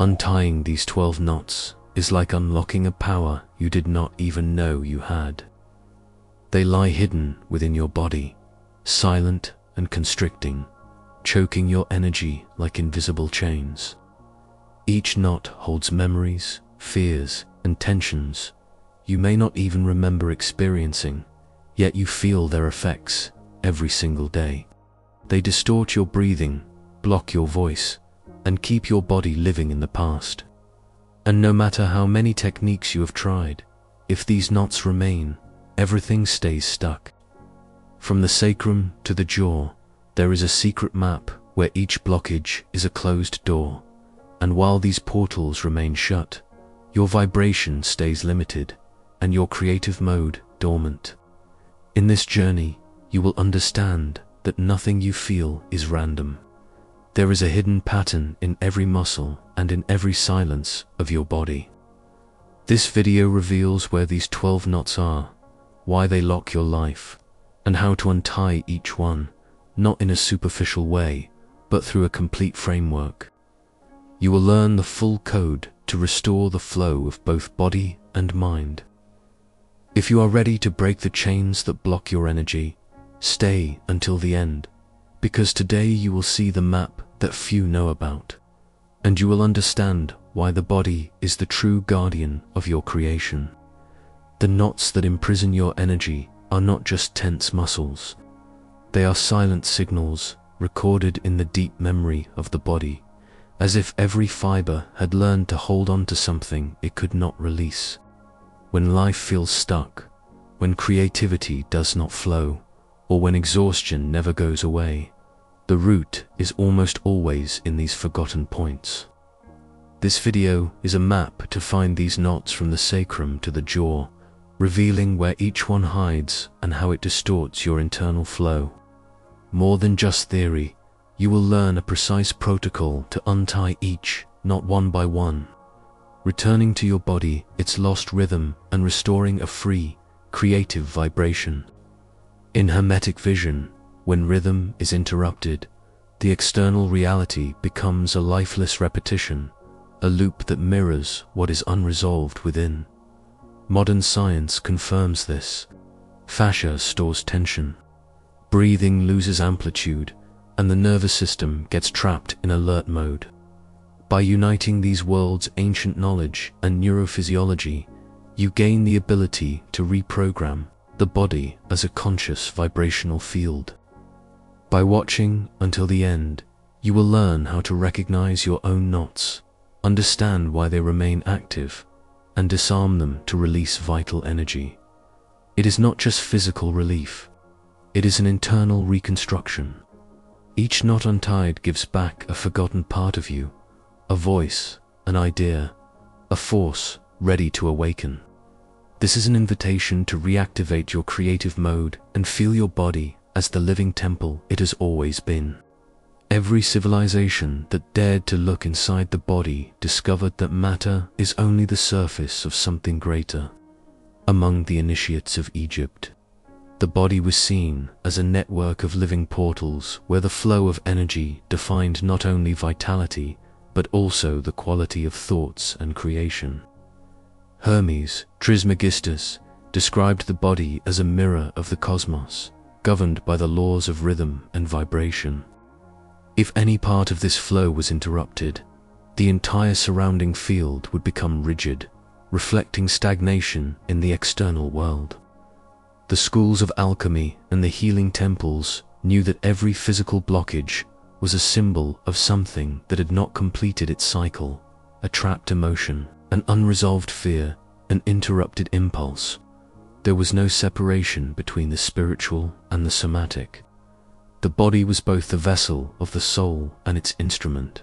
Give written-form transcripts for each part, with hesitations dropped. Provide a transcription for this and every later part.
Untying these 12 knots is like unlocking a power you did not even know you had. They lie hidden within your body, silent and constricting, choking your energy like invisible chains. Each knot holds memories, fears, and tensions you may not even remember experiencing, yet you feel their effects every single day. They distort your breathing, block your voice, and keep your body living in the past. And no matter how many techniques you have tried, if these knots remain, everything stays stuck. From the sacrum to the jaw, there is a secret map where each blockage is a closed door, and while these portals remain shut, your vibration stays limited and your creative mode dormant. In this journey, you will understand that nothing you feel is random. There is a hidden pattern in every muscle and in every silence of your body. This video reveals where these 12 knots are, why they lock your life, and how to untie each one, not in a superficial way, but through a complete framework. You will learn the full code to restore the flow of both body and mind. If you are ready to break the chains that block your energy, stay until the end, because today you will see the map that few know about, and you will understand why the body is the true guardian of your creation. The knots that imprison your energy are not just tense muscles. They are silent signals recorded in the deep memory of the body, as if every fiber had learned to hold on to something it could not release. When life feels stuck, when creativity does not flow, or when exhaustion never goes away, the root is almost always in these forgotten points. This video is a map to find these knots from the sacrum to the jaw, revealing where each one hides and how it distorts your internal flow. More than just theory, you will learn a precise protocol to untie each knot one by one, returning to your body its lost rhythm and restoring a free, creative vibration. In Hermetic vision, when rhythm is interrupted, the external reality becomes a lifeless repetition, a loop that mirrors what is unresolved within. Modern science confirms this. Fascia stores tension, breathing loses amplitude, and the nervous system gets trapped in alert mode. By uniting these worlds' ancient knowledge and neurophysiology, you gain the ability to reprogram the body as a conscious vibrational field. By watching until the end, you will learn how to recognize your own knots, understand why they remain active, and disarm them to release vital energy. It is not just physical relief, it is an internal reconstruction. Each knot untied gives back a forgotten part of you, a voice, an idea, a force ready to awaken. This is an invitation to reactivate your creative mode and feel your body as the living temple it has always been. Every civilization that dared to look inside the body discovered that matter is only the surface of something greater. Among the initiates of Egypt, the body was seen as a network of living portals where the flow of energy defined not only vitality, but also the quality of thoughts and creation. Hermes Trismegistus described the body as a mirror of the cosmos, governed by the laws of rhythm and vibration. If any part of this flow was interrupted, the entire surrounding field would become rigid, reflecting stagnation in the external world. The schools of alchemy and the healing temples knew that every physical blockage was a symbol of something that had not completed its cycle, a trapped emotion, an unresolved fear, an interrupted impulse. There was no separation between the spiritual and the somatic. The body was both the vessel of the soul and its instrument.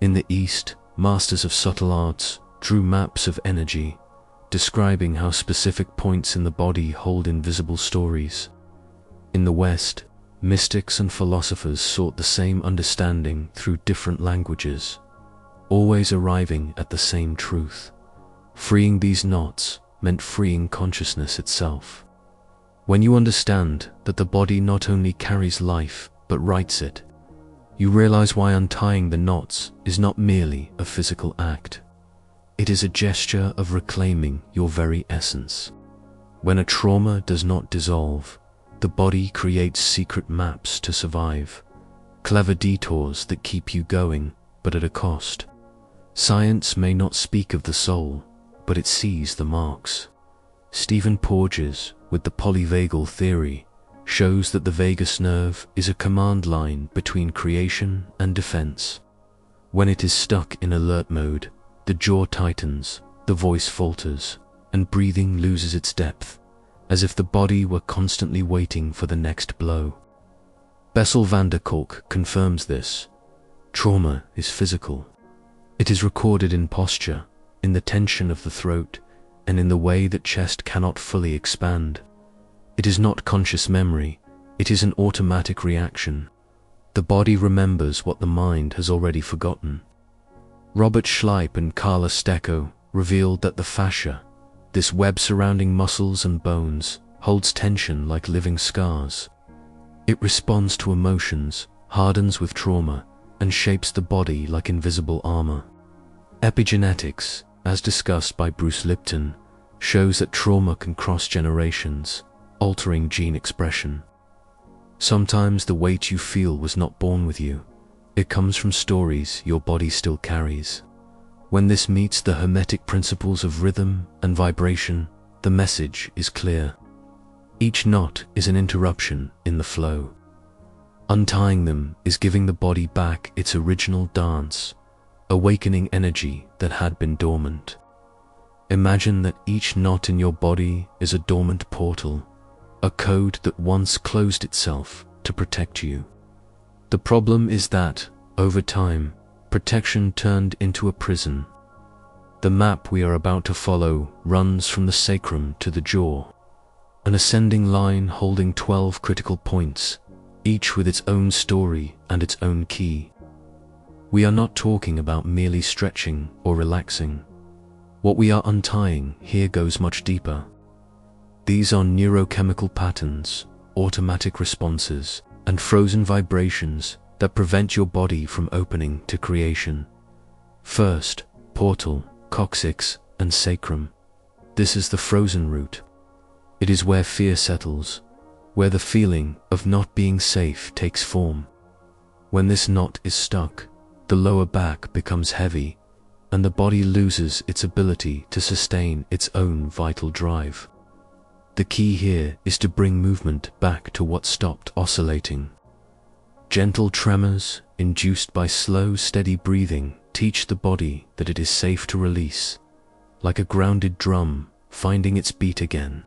In the East, masters of subtle arts drew maps of energy, describing how specific points in the body hold invisible stories. In the West, mystics and philosophers sought the same understanding through different languages, always arriving at the same truth. Freeing these knots meant freeing consciousness itself. When you understand that the body not only carries life but writes it, you realize why untying the knots is not merely a physical act. It is a gesture of reclaiming your very essence. When a trauma does not dissolve, the body creates secret maps to survive, clever detours that keep you going, but at a cost. Science may not speak of the soul, but it sees the marks. Stephen Porges, with the polyvagal theory, shows that the vagus nerve is a command line between creation and defense. When it is stuck in alert mode, the jaw tightens, the voice falters, and breathing loses its depth, as if the body were constantly waiting for the next blow. Bessel van der Kolk confirms this. Trauma is physical. It is recorded in posture, in the tension of the throat, and in the way that chest cannot fully expand. It is not conscious memory, it is an automatic reaction. The body remembers what the mind has already forgotten. Robert Schleip and Carla Stecco revealed that the fascia, this web surrounding muscles and bones, holds tension like living scars. It responds to emotions, hardens with trauma, and shapes the body like invisible armor. Epigenetics, as discussed by Bruce Lipton, shows that trauma can cross generations, altering gene expression. Sometimes the weight you feel was not born with you. It comes from stories your body still carries. When this meets the Hermetic principles of rhythm and vibration, the message is clear. Each knot is an interruption in the flow. Untying them is giving the body back its original dance, awakening energy that had been dormant. Imagine that each knot in your body is a dormant portal, a code that once closed itself to protect you. The problem is that, over time, protection turned into a prison. The map we are about to follow runs from the sacrum to the jaw, an ascending line holding 12 critical points, each with its own story and its own key. We are not talking about merely stretching or relaxing. What we are untying here goes much deeper. These are neurochemical patterns, automatic responses, and frozen vibrations that prevent your body from opening to creation. First, portal, coccyx, and sacrum. This is the frozen root. It is where fear settles, where the feeling of not being safe takes form. When this knot is stuck, the lower back becomes heavy, and the body loses its ability to sustain its own vital drive. The key here is to bring movement back to what stopped oscillating. Gentle tremors, induced by slow, steady breathing, teach the body that it is safe to release, like a grounded drum finding its beat again.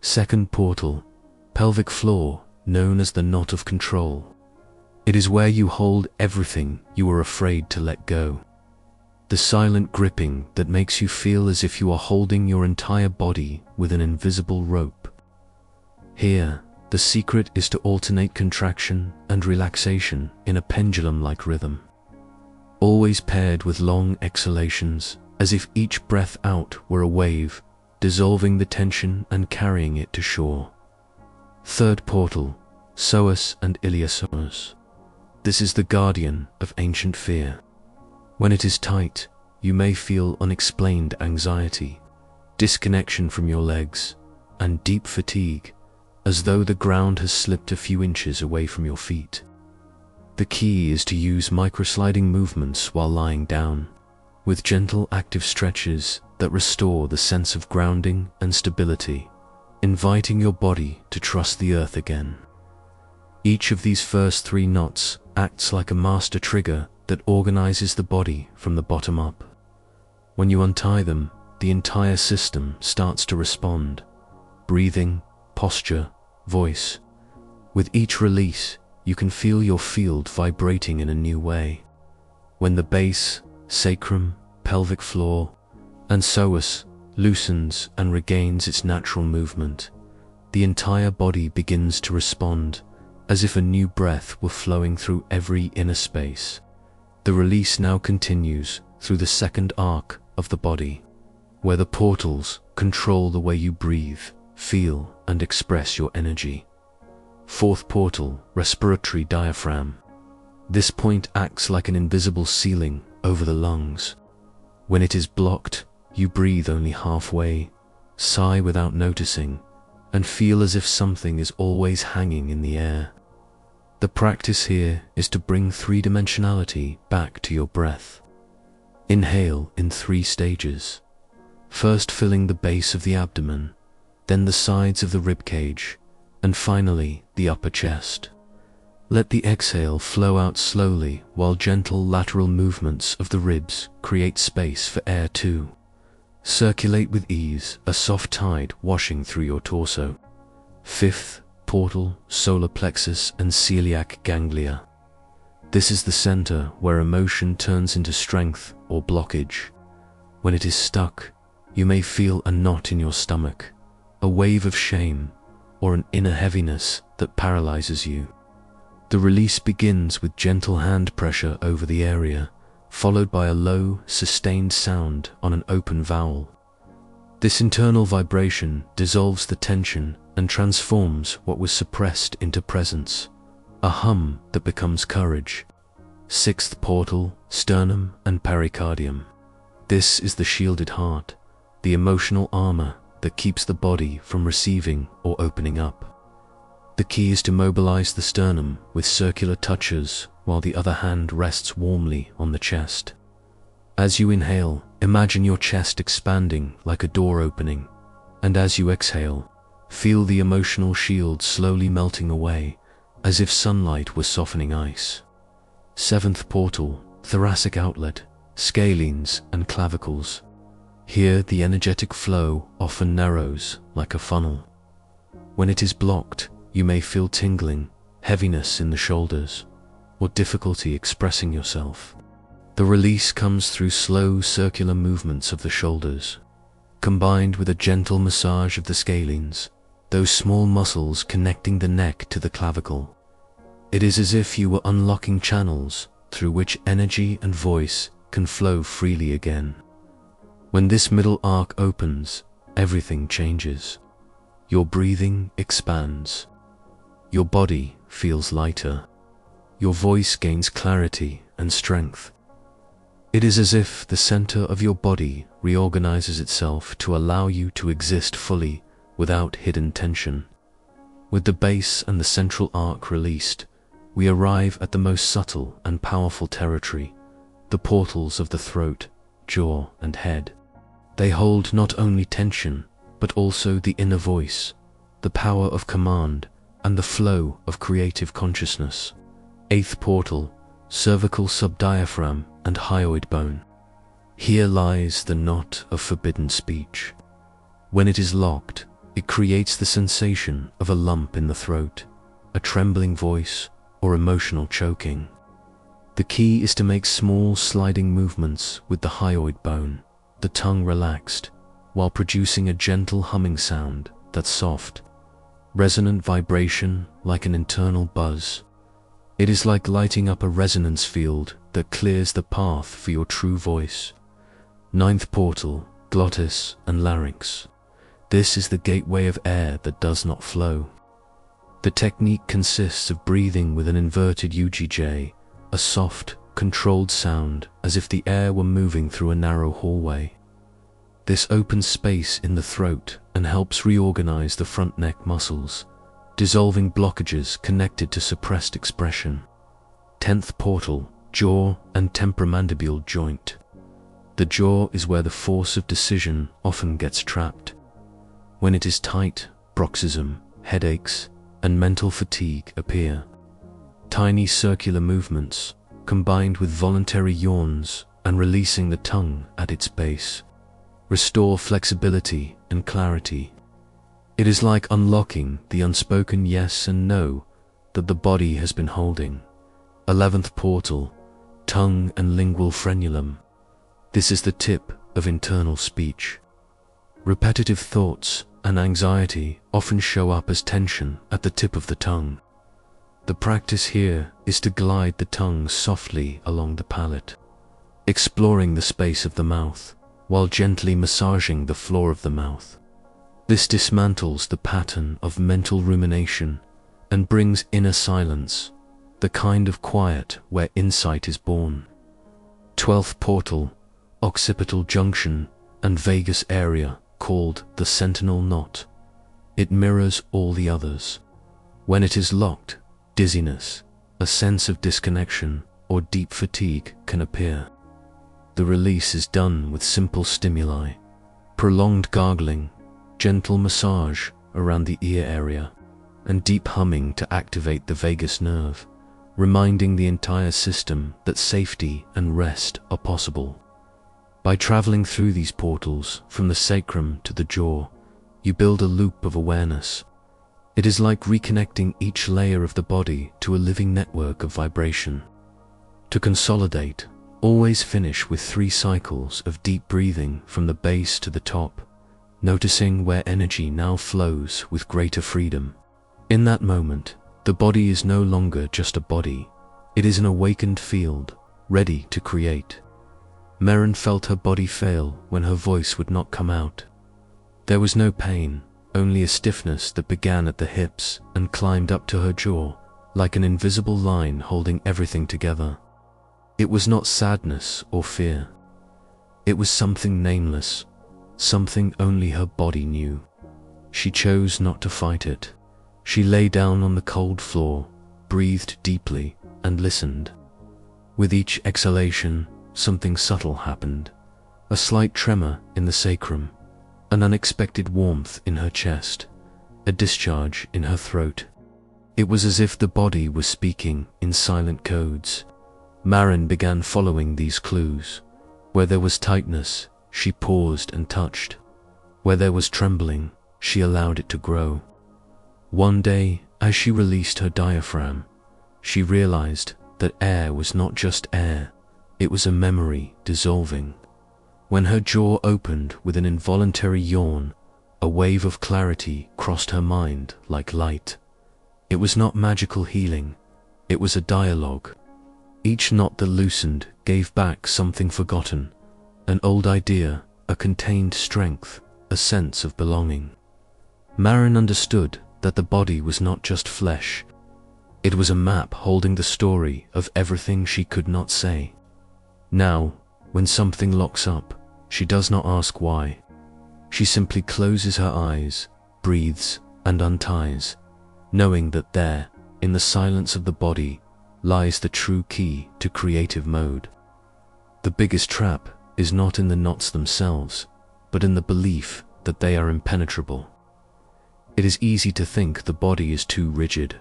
Second portal, pelvic floor, known as the knot of control. It is where you hold everything you were afraid to let go. The silent gripping that makes you feel as if you are holding your entire body with an invisible rope. Here, the secret is to alternate contraction and relaxation in a pendulum-like rhythm, always paired with long exhalations, as if each breath out were a wave, dissolving the tension and carrying it to shore. Third portal, psoas and iliopsoas. This is the guardian of ancient fear. When it is tight, you may feel unexplained anxiety, disconnection from your legs, and deep fatigue, as though the ground has slipped a few inches away from your feet. The key is to use microsliding movements while lying down, with gentle active stretches that restore the sense of grounding and stability, inviting your body to trust the earth again. Each of these first 3 knots acts like a master trigger that organizes the body from the bottom up. When you untie them, the entire system starts to respond. Breathing, posture, voice. With each release, you can feel your field vibrating in a new way. When the base, sacrum, pelvic floor, and psoas loosens and regains its natural movement, the entire body begins to respond, as if a new breath were flowing through every inner space. The release now continues through the second arc of the body, where the portals control the way you breathe, feel, and express your energy. Fourth portal, respiratory diaphragm. This point acts like an invisible ceiling over the lungs. When it is blocked, you breathe only halfway, sigh without noticing, and feel as if something is always hanging in the air. The practice here is to bring three-dimensionality back to your breath. Inhale in 3 stages, first filling the base of the abdomen, then the sides of the rib cage, and finally the upper chest. Let the exhale flow out slowly while gentle lateral movements of the ribs create space for air too. Circulate with ease, a soft tide washing through your torso. 5th portal, solar plexus and celiac ganglia. This is the center where emotion turns into strength or blockage. When it is stuck, you may feel a knot in your stomach, a wave of shame, or an inner heaviness that paralyzes you. The release begins with gentle hand pressure over the area, followed by a low, sustained sound on an open vowel. This internal vibration dissolves the tension and transforms what was suppressed into presence, a hum that becomes courage. 6th portal, sternum and pericardium. This is the shielded heart, the emotional armor that keeps the body from receiving or opening up. The key is to mobilize the sternum with circular touches while the other hand rests warmly on the chest. As you inhale, imagine your chest expanding like a door opening, and as you exhale, feel the emotional shield slowly melting away as if sunlight was softening ice. 7th portal, thoracic outlet, scalenes and clavicles. Here the energetic flow often narrows like a funnel. When it is blocked, you may feel tingling, heaviness in the shoulders, or difficulty expressing yourself. The release comes through slow circular movements of the shoulders, combined with a gentle massage of the scalenes, those small muscles connecting the neck to the clavicle. It is as if you were unlocking channels through which energy and voice can flow freely again. When this middle arc opens, everything changes. Your breathing expands. Your body feels lighter. Your voice gains clarity and strength. It is as if the center of your body reorganizes itself to allow you to exist fully without hidden tension. With the base and the central arc released, we arrive at the most subtle and powerful territory, the portals of the throat, jaw, and head. They hold not only tension, but also the inner voice, the power of command, and the flow of creative consciousness. 8th portal, cervical subdiaphragm and hyoid bone. Here lies the knot of forbidden speech. When it is locked, it creates the sensation of a lump in the throat, a trembling voice, or emotional choking. The key is to make small sliding movements with the hyoid bone, the tongue relaxed, while producing a gentle humming sound that's soft, resonant vibration like an internal buzz. It is like lighting up a resonance field that clears the path for your true voice. 9th portal, glottis and larynx. This is the gateway of air that does not flow. The technique consists of breathing with an inverted UGJ, a soft, controlled sound as if the air were moving through a narrow hallway. This opens space in the throat and helps reorganize the front neck muscles, dissolving blockages connected to suppressed expression. 10th portal, jaw and temporomandibular joint. The jaw is where the force of decision often gets trapped. When it is tight, bruxism, headaches, and mental fatigue appear. Tiny circular movements, combined with voluntary yawns and releasing the tongue at its base, restore flexibility and clarity. It is like unlocking the unspoken yes and no that the body has been holding. 11th portal, tongue and lingual frenulum. This is the tip of internal speech. Repetitive thoughts and anxiety often show up as tension at the tip of the tongue. The practice here is to glide the tongue softly along the palate, exploring the space of the mouth while gently massaging the floor of the mouth. This dismantles the pattern of mental rumination and brings inner silence, the kind of quiet where insight is born. 12th portal, occipital junction and vagus area, called the sentinel knot. It mirrors all the others. When it is locked, dizziness, a sense of disconnection, or deep fatigue can appear. The release is done with simple stimuli, prolonged gargling, gentle massage around the ear area, and deep humming to activate the vagus nerve, reminding the entire system that safety and rest are possible. By traveling through these portals from the sacrum to the jaw, you build a loop of awareness. It is like reconnecting each layer of the body to a living network of vibration. To consolidate, always finish with 3 cycles of deep breathing from the base to the top, noticing where energy now flows with greater freedom. In that moment, the body is no longer just a body. It is an awakened field, ready to create. Maren felt her body fail when her voice would not come out. There was no pain, only a stiffness that began at the hips and climbed up to her jaw, like an invisible line holding everything together. It was not sadness or fear. It was something nameless, something only her body knew. She chose not to fight it. She lay down on the cold floor, breathed deeply, and listened. With each exhalation, something subtle happened. A slight tremor in the sacrum, an unexpected warmth in her chest, a discharge in her throat. It was as if the body was speaking in silent codes. Maren began following these clues. Where there was tightness, she paused and touched. Where there was trembling, she allowed it to grow. One day, as she released her diaphragm, she realized that air was not just air, it was a memory dissolving. When her jaw opened with an involuntary yawn, a wave of clarity crossed her mind like light. It was not magical healing, it was a dialogue. Each knot that loosened gave back something forgotten, an old idea, a contained strength, a sense of belonging. Maren understood that the body was not just flesh. It was a map holding the story of everything she could not say. Now, when something locks up, she does not ask why. She simply closes her eyes, breathes, and unties, knowing that there, in the silence of the body, lies the true key to creative mode. The biggest trap is not in the knots themselves, but in the belief that they are impenetrable. It is easy to think the body is too rigid,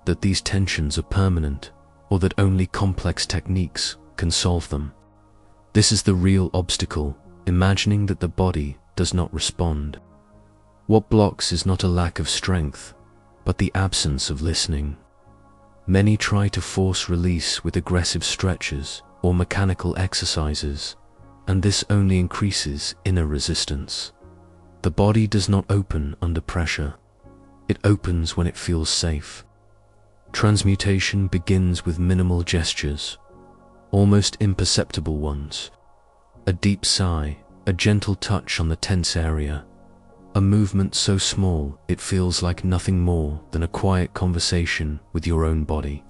that these tensions are permanent, or that only complex techniques can solve them. This is the real obstacle, imagining that the body does not respond. What blocks is not a lack of strength, but the absence of listening. Many try to force release with aggressive stretches or mechanical exercises, and this only increases inner resistance. The body does not open under pressure. It opens when it feels safe. Transmutation begins with minimal gestures, almost imperceptible ones. A deep sigh, a gentle touch on the tense area, a movement so small it feels like nothing more than a quiet conversation with your own body.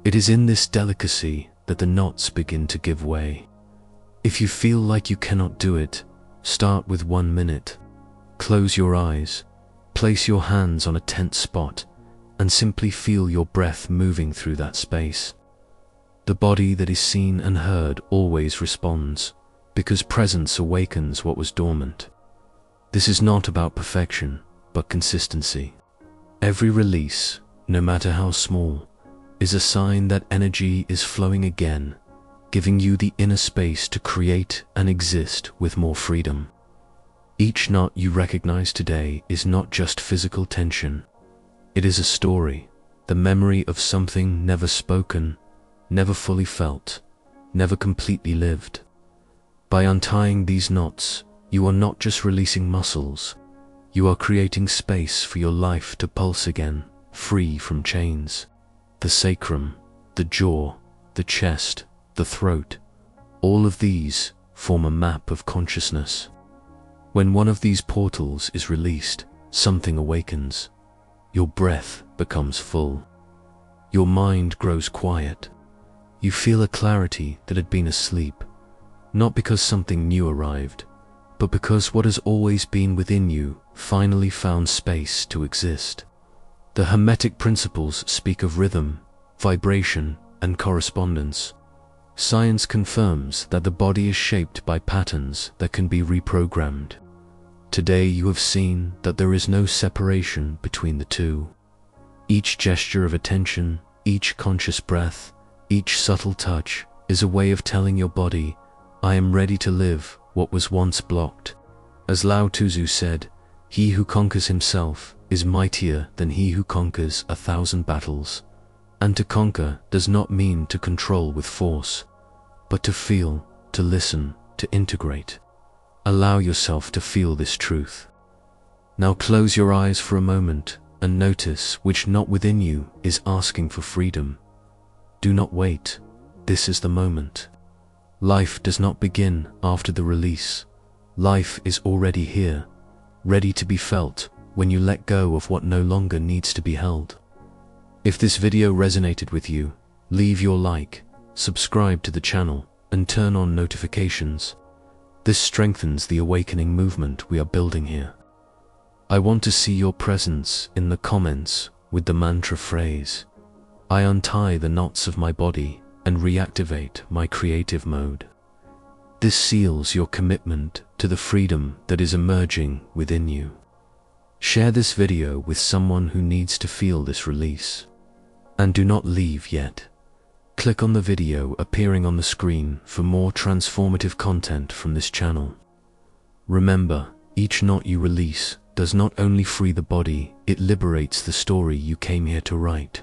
It is in this delicacy that the knots begin to give way. If you feel like you cannot do it, start with 1 minute. Close your eyes, place your hands on a tense spot, and simply feel your breath moving through that space. The body that is seen and heard always responds, because presence awakens what was dormant. This is not about perfection, but consistency. Every release, no matter how small, is a sign that energy is flowing again, giving you the inner space to create and exist with more freedom. Each knot you recognize today is not just physical tension. It is a story, the memory of something never spoken, never fully felt, never completely lived. By untying these knots, you are not just releasing muscles, you are creating space for your life to pulse again, free from chains. The sacrum, the jaw, the chest, the throat, all of these form a map of consciousness. When one of these portals is released, something awakens. Your breath becomes full. your mind grows quiet. You feel a clarity that had been asleep, not because something new arrived, but because what has always been within you finally found space to exist. The Hermetic principles speak of rhythm, vibration, and correspondence. Science confirms that the body is shaped by patterns that can be reprogrammed. Today you have seen that there is no separation between the two. Each gesture of attention, each conscious breath, each subtle touch is a way of telling your body, I am ready to live what was once blocked. As Lao Tzu said, he who conquers himself is mightier than he who conquers 1,000 battles. And to conquer does not mean to control with force, but to feel, to listen, to integrate. Allow yourself to feel this truth. Now close your eyes for a moment and notice which knot within you is asking for freedom. Do not wait. This is the moment. Life does not begin after the release. Life is already here, ready to be felt when you let go of what no longer needs to be held. If this video resonated with you, leave your like, subscribe to the channel, and turn on notifications. This strengthens the awakening movement we are building here. I want to see your presence in the comments with the mantra phrase, I untie the knots of my body and reactivate my creative mode. This seals your commitment to the freedom that is emerging within you. Share this video with someone who needs to feel this release. And do not leave yet. Click on the video appearing on the screen for more transformative content from this channel. Remember, each knot you release does not only free the body, it liberates the story you came here to write.